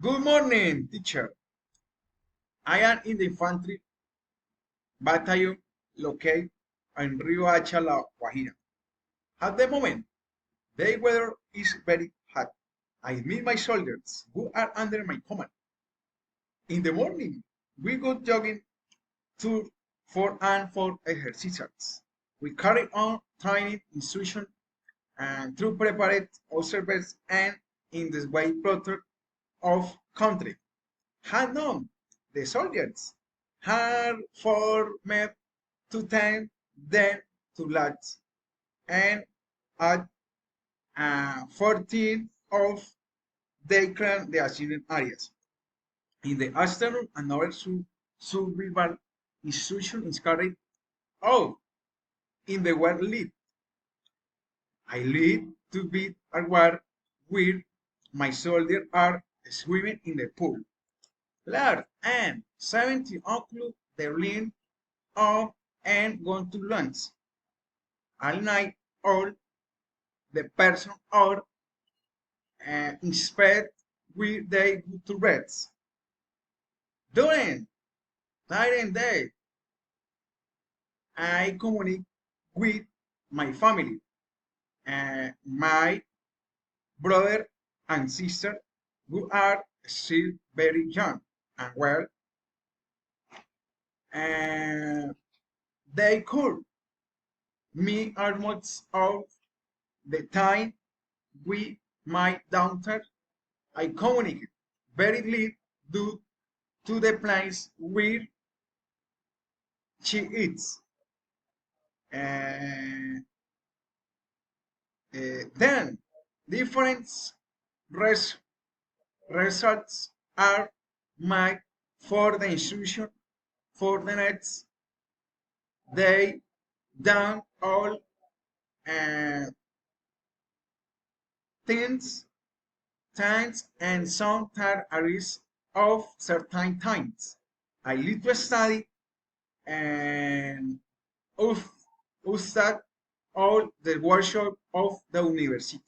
Good morning, teacher. I am in the infantry battalion located in Rio Hacha, La Guajira. At the moment, the weather is very hot. I meet my soldiers who are under my command. In the morning, we go jogging to for exercises. We carry on training, instruction, and through prepared observers and in this way protect of country. Had known the soldiers had formed to time then to lads and at 14 of they cleared the assigned areas. In the afternoon, another survival instruction is carried out in the word lead. I lead to be aware where my soldiers are swimming in the pool. Lad and 70 o'clock they lean up and go to lunch. All night all the person or inspect where they go to rest. During night and day, I communicate with my family, my brother and sister who are still very young and well, and they could me almost all the time with my daughter. I communicate very little due to the place where she is. Uh, then different res- results are made for the instruction for the next day down all uh, things times and some areas of certain times. I need to study and of that all the workshop of the university.